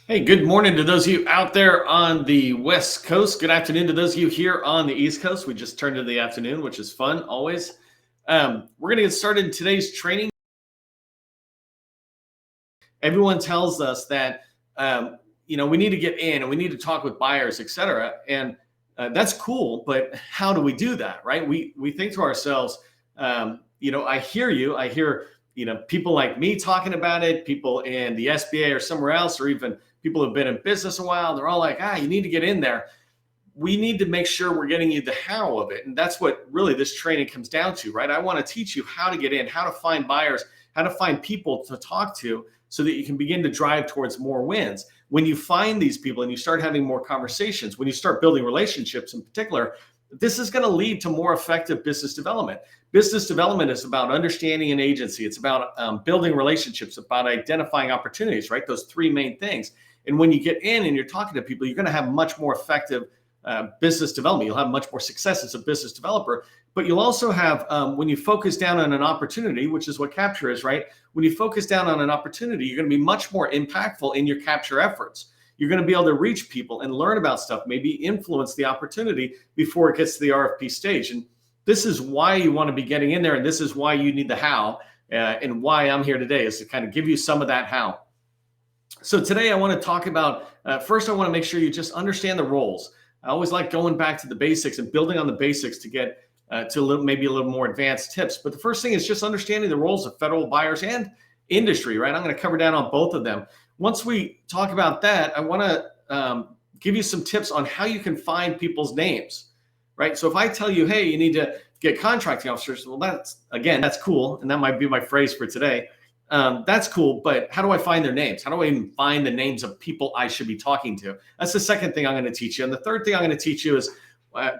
Hey, good morning to those of you out there on the West Coast. Good afternoon to those of you here on the East Coast. We just turned into the afternoon, which is fun always. We're going to get started in today's training. Everyone tells us that we need to get in and we need to talk with buyers, etc. And that's cool, but how do we do that, right? We think to ourselves, I hear you. I hear people like me talking about it, people in the SBA or somewhere else, or even people who've been in business a while. They're all like, you need to get in there. We need to make sure we're getting you the how of it. And that's what really this training comes down to, right? I want to teach you how to get in, how to find buyers, how to find people to talk to so that you can begin to drive towards more wins. When you find these people and you start having more conversations, when you start building relationships in particular, this is going to lead to more effective business development. Business development is about understanding an agency. It's about building relationships, about identifying opportunities, right? Those three main things. And when you get in and you're talking to people, you're going to have much more effective business development. You'll have much more success as a business developer. But you'll also have, when you focus down on an opportunity, which is what capture is, right? When you focus down on an opportunity, you're going to be much more impactful in your capture efforts. You're going to be able to reach people and learn about stuff, maybe influence the opportunity before it gets to the RFP stage. And this is why you want to be getting in there. And this is why you need the how, and why I'm here today is to kind of give you some of that how. So today I want to talk about, first I want to make sure you just understand the roles. I always like going back to the basics and building on the basics to get to maybe a little more advanced tips. But the first thing is just understanding the roles of federal buyers and industry, right? I'm going to cover down on both of them. Once we talk about that, I want to give you some tips on how you can find people's names, right? So if I tell you, hey, you need to get contracting officers, well, that's cool. And that might be my phrase for today. That's cool, but how do I find their names? How do I even find the names of people I should be talking to? That's the second thing I'm going to teach you. And the third thing I'm going to teach you is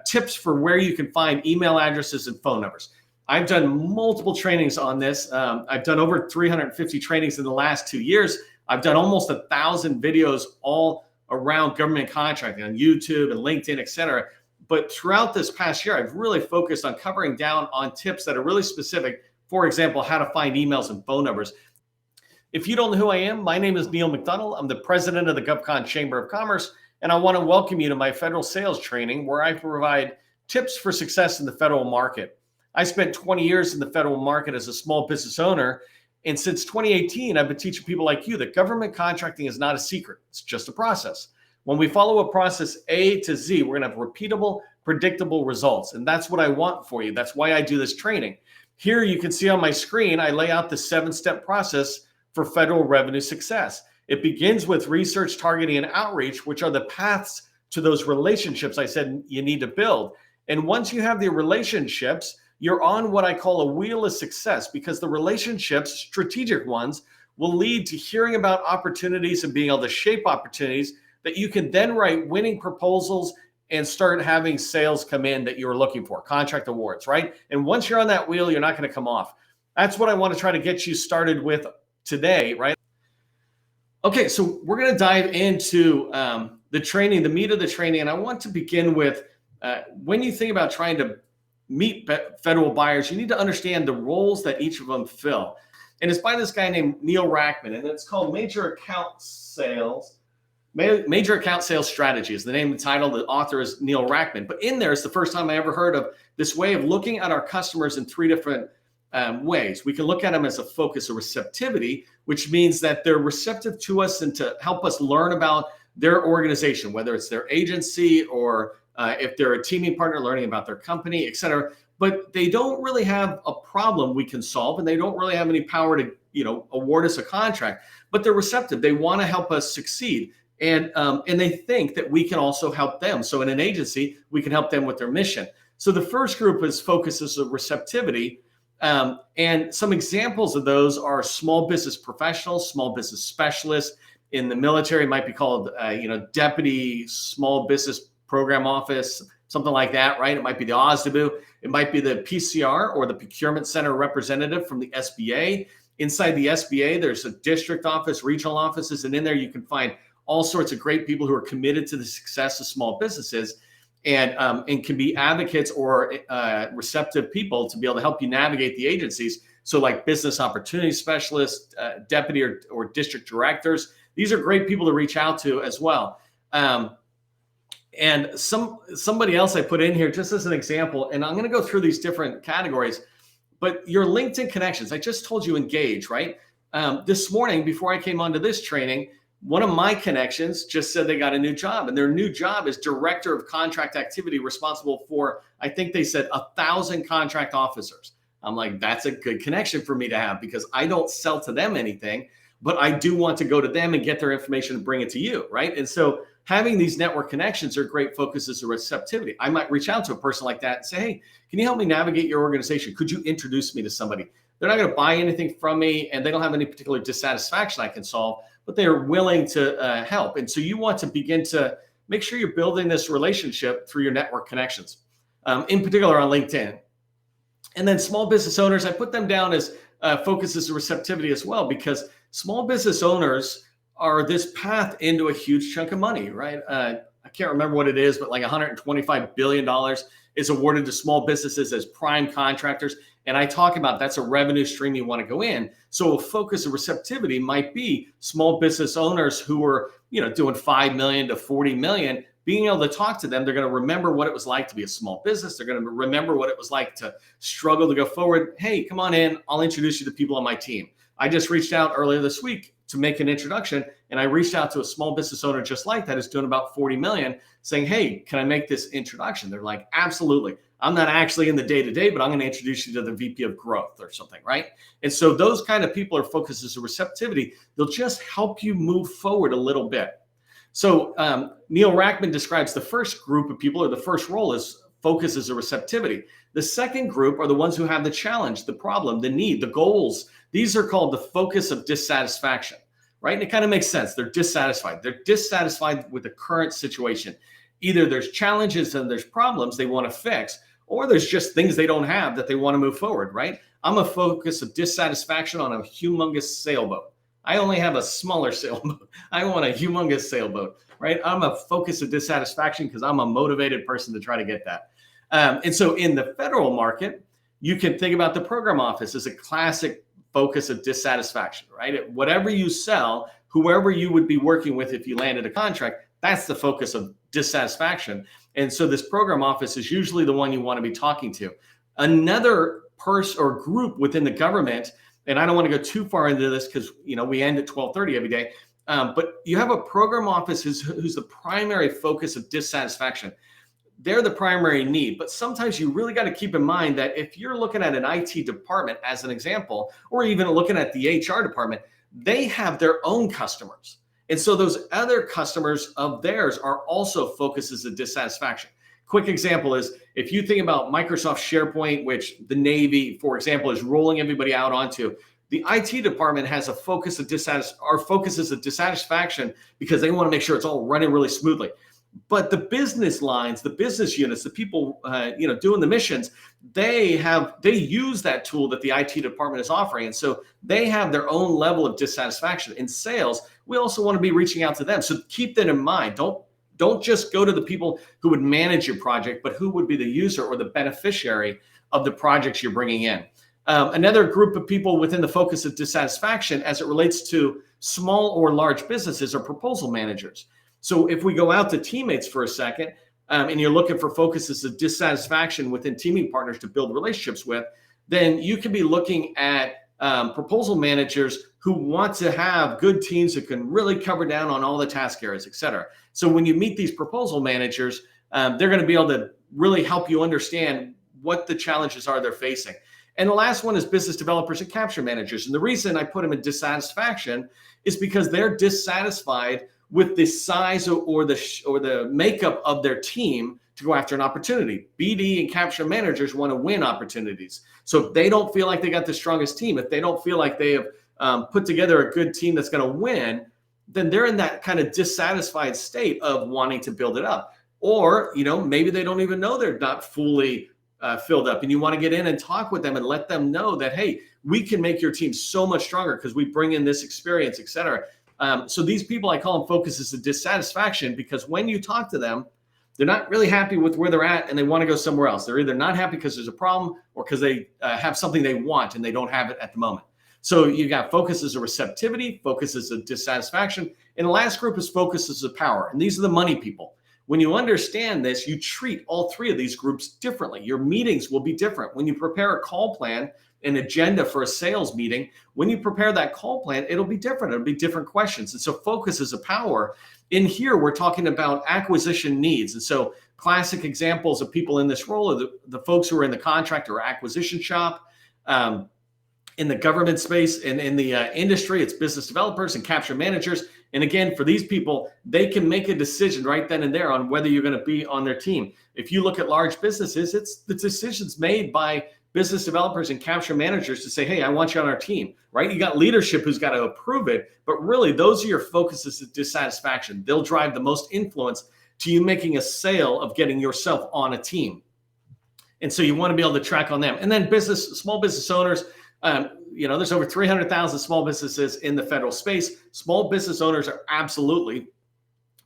tips for where you can find email addresses and phone numbers. I've done multiple trainings on this. I've done over 350 trainings in the last 2 years. I've done almost 1,000 videos all around government contracting on YouTube and LinkedIn, et cetera. But throughout this past year, I've really focused on covering down on tips that are really specific. For example, how to find emails and phone numbers. If you don't know who I am, my name is Neil McDonald. I'm the president of the GovCon Chamber of Commerce, and I want to welcome you to my federal sales training where I provide tips for success in the federal market. I spent 20 years in the federal market as a small business owner, and since 2018, I've been teaching people like you that government contracting is not a secret. It's just a process. When we follow a process A to Z, we're going to have repeatable, predictable results, and that's what I want for you. That's why I do this training. Here you can see on my screen, I lay out the 7-step process for federal revenue success. It begins with research, targeting, and outreach, which are the paths to those relationships I said you need to build. And once you have the relationships, you're on what I call a wheel of success, because the relationships, strategic ones, will lead to hearing about opportunities and being able to shape opportunities that you can then write winning proposals and start having sales come in that you're looking for, contract awards, right? And once you're on that wheel, you're not going to come off. That's what I want to try to get you started with today, right? Okay, so we're going to dive into the training, the meat of the training. And I want to begin with when you think about trying to meet federal buyers, you need to understand the roles that each of them fill. And it's by this guy named Neil Rackman, and it's called Major Account Sales. Major Account Sales Strategy is the name of the title. The author is Neil Rackman. But in there, it's the first time I ever heard of this way of looking at our customers in 3 different ways. We can look at them as a focus of receptivity, which means that they're receptive to us and to help us learn about their organization, whether it's their agency or if they're a teaming partner, learning about their company, et cetera. But they don't really have a problem we can solve, and they don't really have any power to, award us a contract. But they're receptive. They want to help us succeed. And they think that we can also help them. So in an agency, we can help them with their mission. So the first group is focuses of receptivity. And some examples of those are small business professionals, small business specialists. In the military, it might be called, deputy small business program office, something like that, right? It might be the OSDBU. It might be the PCR or the procurement center representative from the SBA. Inside the SBA, there's a district office, regional offices, and in there you can find all sorts of great people who are committed to the success of small businesses and can be advocates or receptive people to be able to help you navigate the agencies. So like business opportunity specialists, deputy or district directors, these are great people to reach out to as well. And somebody else I put in here just as an example, and I'm going to go through these different categories, but your LinkedIn connections, I just told you engage, right? This morning, before I came onto this training, one of my connections just said they got a new job, and their new job is director of contract activity, responsible for, I think they said 1,000 contract officers. I'm like, that's a good connection for me to have, because I don't sell to them anything, but I do want to go to them and get their information and bring it to you, right? And so having these network connections are great focuses of receptivity. I might reach out to a person like that and say, hey, can you help me navigate your organization? Could you introduce me to somebody? They're not going to buy anything from me, and they don't have any particular dissatisfaction I can solve, but they're willing to help. And so you want to begin to make sure you're building this relationship through your network connections, in particular on LinkedIn. And then small business owners, I put them down as focuses of receptivity as well, because small business owners are this path into a huge chunk of money, right? I can't remember what it is, but like $125 billion is awarded to small businesses as prime contractors. And I talk about that's a revenue stream you want to go in. So a focus of receptivity might be small business owners who are, doing 5 million to 40 million. Being able to talk to them, they're going to remember what it was like to be a small business. They're going to remember what it was like to struggle to go forward. Hey, come on in. I'll introduce you to people on my team. I just reached out earlier this week to make an introduction, and I reached out to a small business owner just like that, is doing about 40 million, saying, hey, can I make this introduction? They're like, absolutely. I'm not actually in the day-to-day, but I'm going to introduce you to the VP of growth or something, right? And so those kind of people are focuses of receptivity. They'll just help you move forward a little bit. So Neil Rackman describes the first group of people, or the first role, as focuses of receptivity. The second group are the ones who have the challenge, the problem, the need, the goals. These are called the focus of dissatisfaction, right? And it kind of makes sense. They're dissatisfied. They're dissatisfied with the current situation. Either there's challenges and there's problems they want to fix, or there's just things they don't have that they want to move forward, right? I'm a focus of dissatisfaction on a humongous sailboat. I only have a smaller sailboat. I want a humongous sailboat, right? I'm a focus of dissatisfaction because I'm a motivated person to try to get that. And so in the federal market, you can think about the program office as a classic focus of dissatisfaction, right? Whatever you sell, whoever you would be working with if you landed a contract, that's the focus of dissatisfaction. And so this program office is usually the one you want to be talking to. Another person or group within the government, and I don't want to go too far into this because we end at 12:30 every day, but you have a program office who's the primary focus of dissatisfaction. They're the primary need, but sometimes you really got to keep in mind that if you're looking at an IT department as an example, or even looking at the HR department, they have their own customers. And so those other customers of theirs are also focuses of dissatisfaction. Quick example is if you think about Microsoft SharePoint, which the Navy, for example, is rolling everybody out onto, the IT department has a focus of focuses of dissatisfaction because they want to make sure it's all running really smoothly. But the business lines, the business units, the people doing the missions, they use that tool that the IT department is offering. And so they have their own level of dissatisfaction. In sales, we also want to be reaching out to them. So keep that in mind. Don't just go to the people who would manage your project, but who would be the user or the beneficiary of the projects you're bringing in. Another group of people within the focus of dissatisfaction as it relates to small or large businesses are proposal managers. So if we go out to teammates for a second, and you're looking for focuses of dissatisfaction within teaming partners to build relationships with, then you can be looking at proposal managers who want to have good teams that can really cover down on all the task areas, et cetera. So when you meet these proposal managers, they're going to be able to really help you understand what the challenges are they're facing. And the last one is business developers and capture managers. And the reason I put them in dissatisfaction is because they're dissatisfied with the size or the makeup of their team to go after an opportunity. BD and capture managers want to win opportunities. So if they don't feel like they got the strongest team, if they don't feel like they have put together a good team that's going to win, then they're in that kind of dissatisfied state of wanting to build it up. Or, maybe they don't even know they're not fully filled up, and you want to get in and talk with them and let them know that, hey, we can make your team so much stronger because we bring in this experience, et cetera. So these people, I call them focuses of dissatisfaction, because when you talk to them, they're not really happy with where they're at and they want to go somewhere else. They're either not happy because there's a problem or because they have something they want and they don't have it at the moment. So you got focuses of receptivity, focuses of dissatisfaction, and the last group is focuses of power. And these are the money people. When you understand this, you treat all three of these groups differently. Your meetings will be different. When you prepare a call plan, an agenda for a sales meeting, when you prepare that call plan, it'll be different. It'll be different questions. And so focus is a power. In here, we're talking about acquisition needs. And so classic examples of people in this role are the folks who are in the contractor or acquisition shop. In the government space and in the industry, it's business developers and capture managers. And again, for these people, they can make a decision right then and there on whether you're going to be on their team. If you look at large businesses, it's the decisions made by business developers and capture managers to say, hey, I want you on our team, right? You got leadership who's got to approve it, but really those are your focuses of dissatisfaction. They'll drive the most influence to you making a sale of getting yourself on a team. And so you want to be able to track on them. And then small business owners, there's over 300,000 small businesses in the federal space. Small business owners are absolutely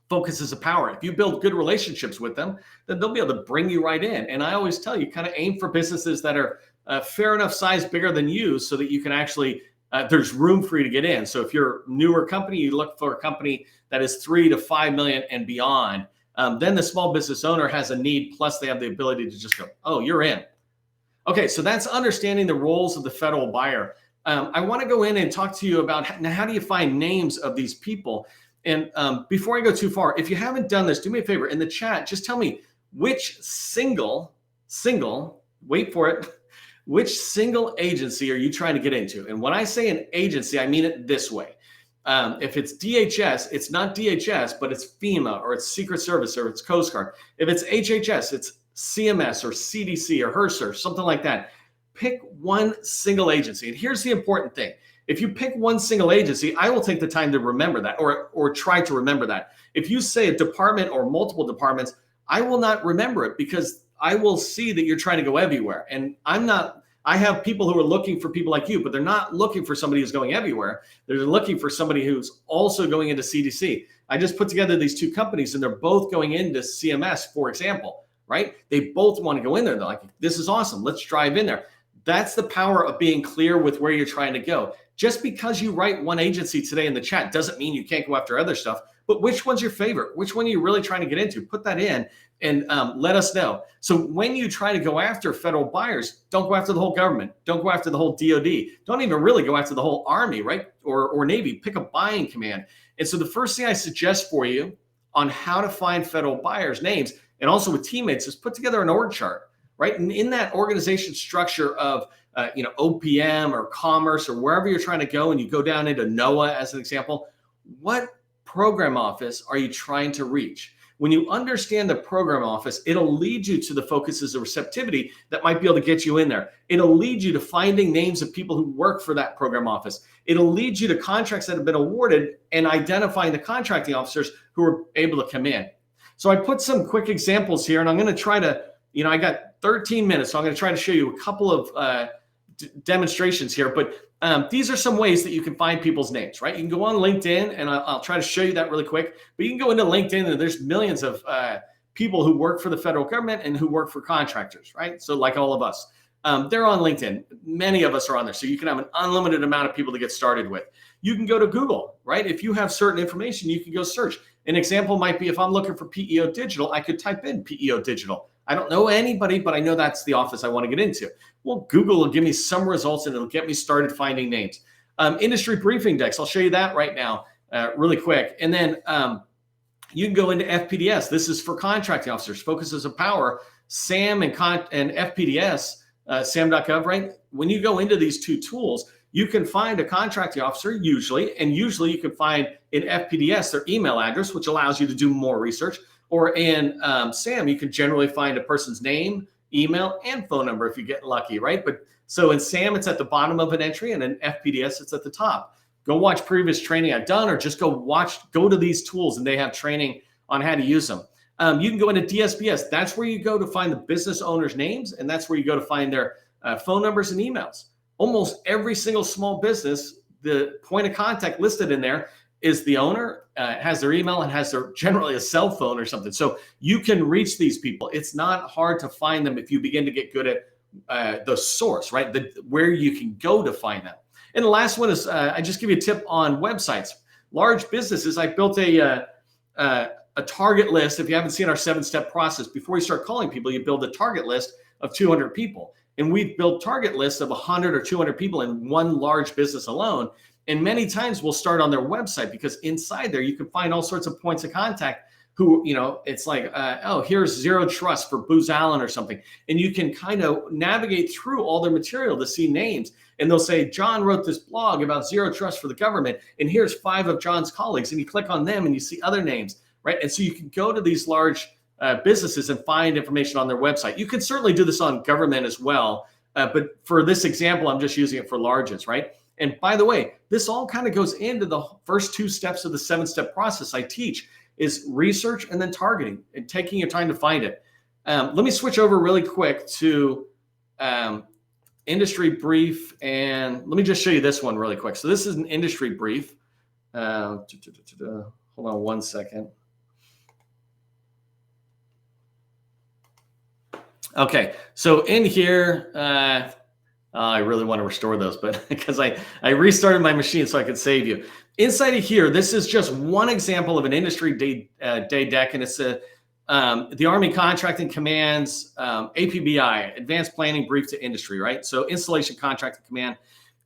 focuses of power. If you build good relationships with them, then they'll be able to bring you right in. And I always tell you, kind of aim for businesses that are fair enough size, bigger than you, so that you can actually, there's room for you to get in. So if you're a newer company, you look for a company that is 3 to 5 million and beyond. Then the small business owner has a need, plus they have the ability to just go, oh, you're in. Okay, so that's understanding the roles of the federal buyer. I want to go in and talk to you about how do you find names of these people. And before I go too far, if you haven't done this, do me a favor in the chat, just tell me which single, wait for it, which single agency are you trying to get into? And when I say an agency, I mean it this way. If it's DHS, it's not DHS, but it's FEMA or it's Secret Service or it's Coast Guard. If it's HHS, it's CMS or CDC or HRSA or something like that. Pick one single agency. And here's the important thing. If you pick one single agency, I will take the time to remember that or try to remember that. If you say a department or multiple departments, I will not remember it because I will see that you're trying to go everywhere. And I have people who are looking for people like you, but they're not looking for somebody who's going everywhere. They're looking for somebody who's also going into CDC. I just put together these two companies and they're both going into CMS, for example, right? They both want to go in there. They're like, this is awesome. Let's drive in there. That's the power of being clear with where you're trying to go. Just because you write one agency today in the chat doesn't mean you can't go after other stuff, but which one's your favorite? Which one are you really trying to get into? Put that in and let us know. So when you try to go after federal buyers, don't go after the whole government. Don't go after the whole DOD. Don't even really go after the whole Army, right? Or Navy. Pick a buying command. And so the first thing I suggest for you on how to find federal buyers' names, and also with teammates, is put together an org chart, right? And in that organization structure of OPM or commerce or wherever you're trying to go, and you go down into NOAA as an example, what program office are you trying to reach? When you understand the program office, it'll lead you to the focuses of receptivity that might be able to get you in there. It'll lead you to finding names of people who work for that program office. It'll lead you to contracts that have been awarded and identifying the contracting officers who are able to come in. So I put some quick examples here, and I'm going to try to, I got 13 minutes, so I'm going to try to show you a couple of demonstrations here, but these are some ways that you can find people's names, right? You can go on LinkedIn, and I'll try to show you that really quick, but you can go into LinkedIn, and there's millions of people who work for the federal government and who work for contractors, right? So like all of us, they're on LinkedIn. Many of us are on there, so you can have an unlimited amount of people to get started with. You can go to Google, right? If you have certain information, you can go search. An example might be if I'm looking for PEO Digital, I could type in PEO Digital. I don't know anybody, but I know that's the office I want to get into. Well, Google will give me some results and it'll get me started finding names. Industry briefing decks, I'll show you that right now really quick. And then you can go into FPDS. This is for contracting officers, focuses of power, SAM and FPDS, SAM.gov, right? When you go into these two tools, you can find a contracting officer usually, and usually you can find in FPDS their email address, which allows you to do more research. Or in SAM, you can generally find a person's name, email, and phone number if you get lucky, right? But so in SAM, it's at the bottom of an entry, and in FPDS, it's at the top. Go watch previous training I've done, or just go to these tools, and they have training on how to use them. You can go into DSBS. That's where you go to find the business owners' names, and that's where you go to find their phone numbers and emails. Almost every single small business, the point of contact listed in there is the owner, has their email, and has their generally a cell phone or something. So you can reach these people. It's not hard to find them if you begin to get good at the source, right? Where you can go to find them. And the last one is I just give you a tip on websites. Large businesses, I built a target list. If you haven't seen our 7-step process, before you start calling people, you build a target list of 200 people. And we've built target lists of 100 or 200 people in one large business alone. And many times we'll start on their website, because inside there you can find all sorts of points of contact who, it's like, oh, here's Zero Trust for Booz Allen or something. And you can kind of navigate through all their material to see names. And they'll say, John wrote this blog about Zero Trust for the government, and here's 5 of John's colleagues. And you click on them and you see other names, right? And so you can go to these large businesses and find information on their website. You can certainly do this on government as well. But for this example, I'm just using it for larges, right? And by the way, this all kind of goes into the first 2 steps of the 7-step process I teach, is research and then targeting and taking your time to find it. Let me switch over really quick to industry brief. And let me just show you this one really quick. So this is an industry brief. Hold on one second. Okay, so in here, I really want to restore those, but because I restarted my machine so I could save you. Inside of here, this is just one example of an industry day deck, and it's the Army Contracting Command's APBI, Advanced Planning Brief to Industry, right? So Installation Contracting Command.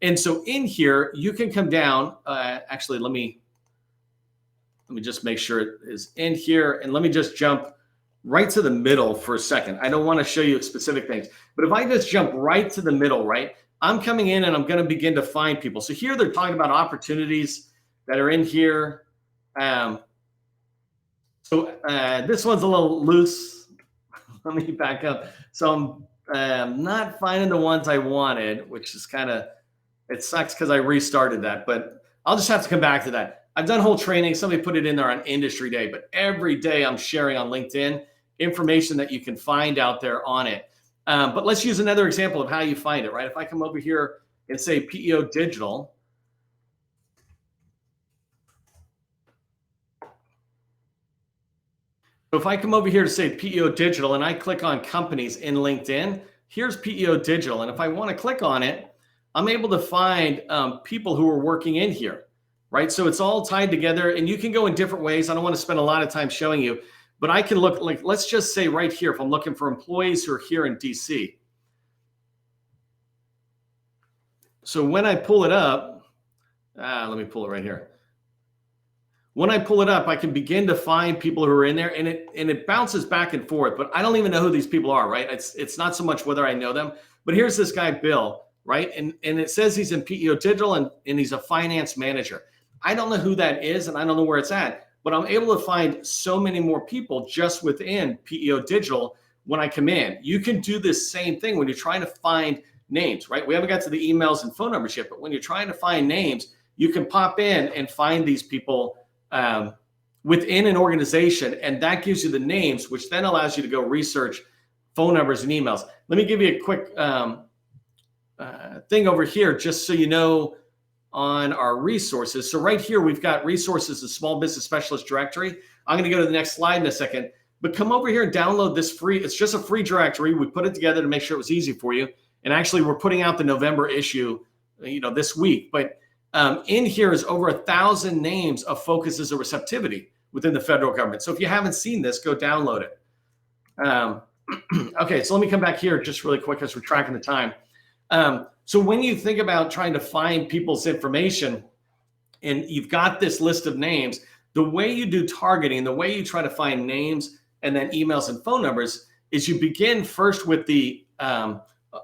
And so in here, you can come down. Actually, let me just make sure it is in here, and let me just jump right to the middle for a second. I don't want to show you specific things, but if I just jump right to the middle, right, I'm coming in and I'm going to begin to find people. So here they're talking about opportunities that are in here. This one's a little loose. Let me back up. So I'm not finding the ones I wanted, which is it sucks because I restarted that, but I'll just have to come back to that. I've done whole training. Somebody put it in there on Industry Day, but every day I'm sharing on LinkedIn information that you can find out there on it. But let's use another example of how you find it, right? If I come over here and say PEO Digital, so if I come over here to say PEO Digital and I click on companies in LinkedIn, here's PEO Digital. And if I want to click on it, I'm able to find people who are working in here, right? So it's all tied together, and you can go in different ways. I don't want to spend a lot of time showing you, but I can look, like, let's just say right here, if I'm looking for employees who are here in DC. So when I pull it up, let me pull it right here. When I pull it up, I can begin to find people who are in there, and it bounces back and forth, but I don't even know who these people are, right? It's not so much whether I know them, but here's this guy, Bill, right? And it says he's in PEO Digital and he's a finance manager. I don't know who that is, and I don't know where it's at, but I'm able to find so many more people just within PEO Digital when I come in. You can do this same thing when you're trying to find names, right? We haven't got to the emails and phone numbers yet, but when you're trying to find names, you can pop in and find these people within an organization, and that gives you the names, which then allows you to go research phone numbers and emails. Let me give you a quick thing over here, just so you know, on our resources. So right here, we've got resources, the Small Business Specialist Directory. I'm going to go to the next slide in a second, but come over here and download this free. It's just a free directory. We put it together to make sure it was easy for you. And actually, we're putting out the November issue, this week. But in here is over 1,000 names of focuses of receptivity within the federal government. So if you haven't seen this, go download it. Okay, so let me come back here just really quick as we're tracking the time. So when you think about trying to find people's information and you've got this list of names, the way you do targeting, the way you try to find names and then emails and phone numbers is you begin first with the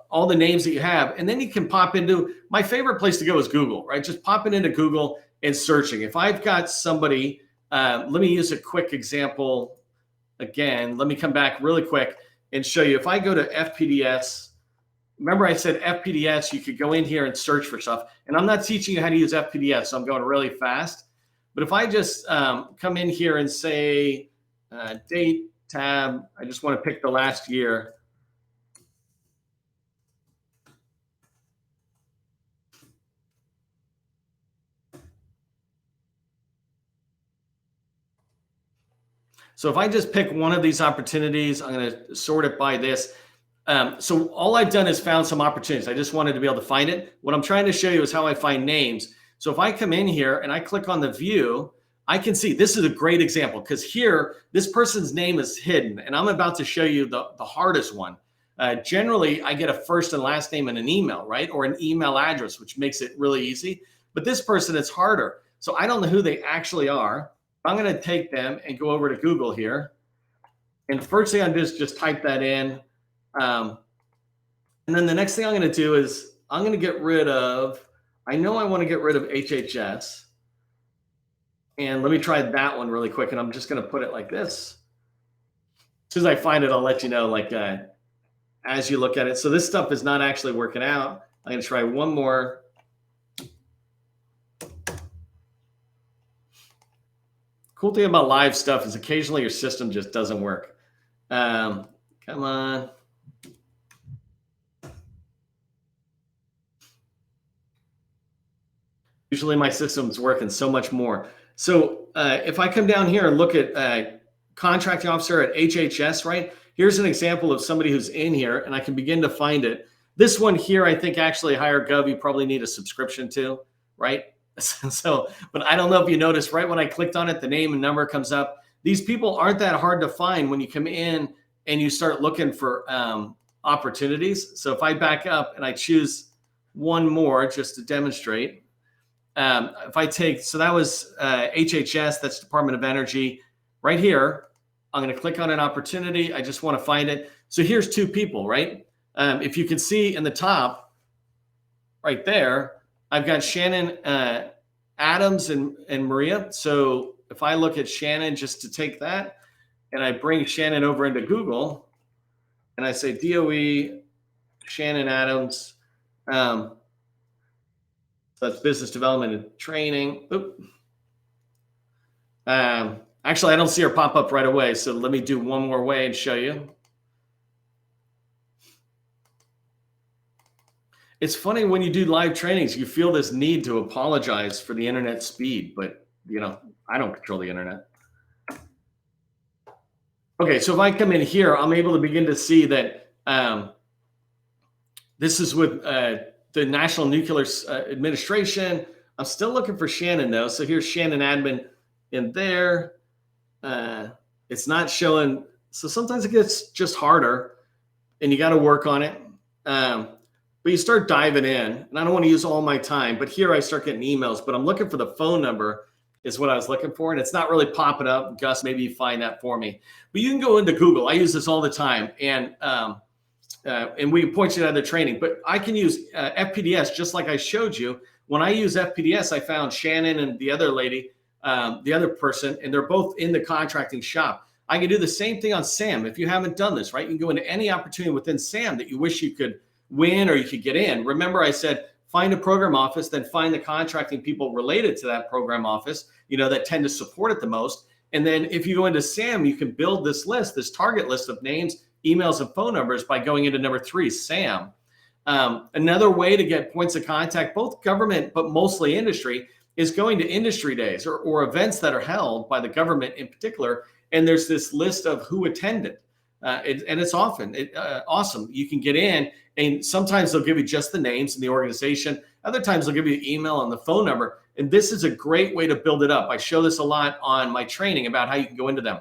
all the names that you have, and then you can pop into, my favorite place to go is Google, right? Just popping into Google and searching. If I've got somebody, let me use a quick example again. Let me come back really quick and show you. If I go to FPDS, remember I said FPDS, you could go in here and search for stuff. And I'm not teaching you how to use FPDS, so I'm going really fast. But if I just come in here and say date tab, I just want to pick the last year. So if I just pick one of these opportunities, I'm going to sort it by this. So all I've done is found some opportunities. I just wanted to be able to find it. What I'm trying to show you is how I find names. So if I come in here and I click on the view, I can see this is a great example because here, this person's name is hidden. And I'm about to show you the hardest one. Generally, I get a first and last name and an email, right? Or an email address, which makes it really easy. But this person, it's harder. So I don't know who they actually are. I'm going to take them and go over to Google here. And first thing I do is just type that in. And then the next thing I'm going to do is I'm going to get rid of, I know I want to get rid of HHS. And let me try that one really quick. And I'm just going to put it like this. As soon as I find it, I'll let you know, like, as you look at it. So this stuff is not actually working out. I'm going to try one more. Cool thing about live stuff is occasionally your system just doesn't work. Come on. Usually my system's working so much more. So if I come down here and look at contracting officer at HHS, right? Here's an example of somebody who's in here, and I can begin to find it. This one here, I think actually HireGov, you probably need a subscription to, right? So, but I don't know if you noticed, right when I clicked on it, the name and number comes up. These people aren't that hard to find when you come in and you start looking for opportunities. So if I back up and I choose one more just to demonstrate, if I take, so that was HHS, that's Department of Energy. Right here, I'm going to click on an opportunity. I just want to find it. So here's two people, right? If you can see in the top, right there, I've got Shannon Adams and Maria. So if I look at Shannon, just to take that, and I bring Shannon over into Google, and I say DOE, Shannon Adams, so that's business development and training. Actually, I don't see her pop up right away. So let me do one more way and show you. It's funny when you do live trainings, you feel this need to apologize for the internet speed, but you know, I don't control the internet. Okay, so if I come in here, I'm able to begin to see that this is with the National Nuclear Administration. I'm still looking for Shannon though. So here's Shannon admin in there. It's not showing. So sometimes it gets just harder and you got to work on it. But you start diving in, and I don't want to use all my time, but here I start getting emails, but I'm looking for the phone number is what I was looking for. And it's not really popping up. Gus, maybe you find that for me, but you can go into Google. I use this all the time. And we can point you to other training, but I can use FPDS just like I showed you. When I use FPDS, I found Shannon and the other lady, the other person, and they're both in the contracting shop. I can do the same thing on SAM. If you haven't done this, right, you can go into any opportunity within SAM that you wish you could win or you could get in. Remember, I said, find a program office, then find the contracting people related to that program office, you know, that tend to support it the most. And then if you go into SAM, you can build this list, this target list of names, emails, and phone numbers by going into number 3, SAM. Another way to get points of contact, both government, but mostly industry, is going to industry days or events that are held by the government in particular. And there's this list of who attended. And it's often awesome. You can get in, and sometimes they'll give you just the names and the organization. Other times they'll give you the email and the phone number. And this is a great way to build it up. I show this a lot on my training about how you can go into them.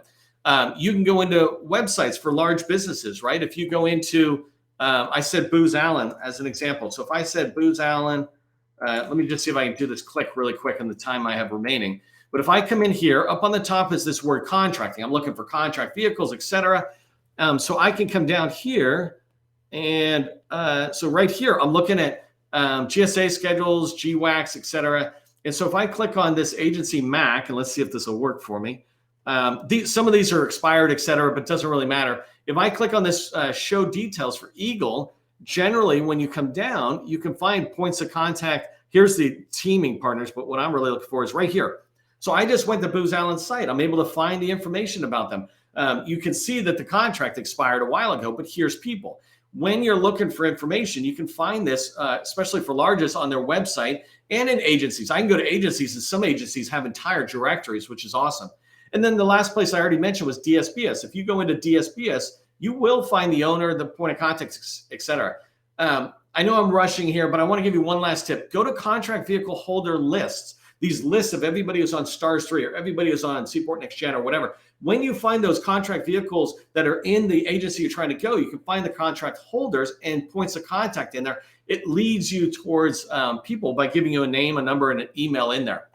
You can go into websites for large businesses, right? If you go into, I said Booz Allen as an example. So if I said Booz Allen, let me just see if I can do this click really quick in the time I have remaining. But if I come in here, up on the top is this word contracting. I'm looking for contract vehicles, etc. So I can come down here, and so right here, I'm looking at GSA schedules, GWACs, etc. And so if I click on this agency MAC, and let's see if this will work for me. Some of these are expired, etc., but it doesn't really matter. If I click on this show details for Eagle, generally when you come down, you can find points of contact. Here's the teaming partners, but what I'm really looking for is right here. So I just went to Booz Allen's site. I'm able to find the information about them. You can see that the contract expired a while ago, but here's people. When you're looking for information, you can find this, especially for largest, on their website and in agencies. I can go to agencies, and some agencies have entire directories, which is awesome. And then the last place I already mentioned was DSBS. If you go into DSBS, you will find the owner, the point of contact, et cetera. I know I'm rushing here, but I want to give you one last tip. Go to contract vehicle holder lists. These lists of everybody who's on Stars 3 or everybody who's on Seaport Next Gen or whatever. When you find those contract vehicles that are in the agency you're trying to go, you can find the contract holders and points of contact in there. It leads you towards people by giving you a name, a number, and an email in there.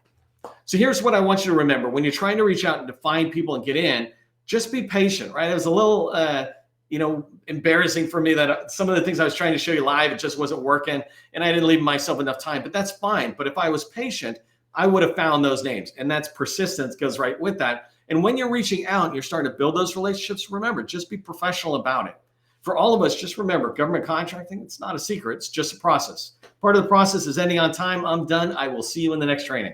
So here's what I want you to remember. When you're trying to reach out and to find people and get in, just be patient, right? It was a little, embarrassing for me that some of the things I was trying to show you live, it just wasn't working, and I didn't leave myself enough time, but that's fine. But if I was patient, I would have found those names, and that's persistence goes right with that. And when you're reaching out and you're starting to build those relationships, remember, just be professional about it. For all of us, just remember, government contracting, it's not a secret, it's just a process. Part of the process is ending on time. I'm done. I will see you in the next training.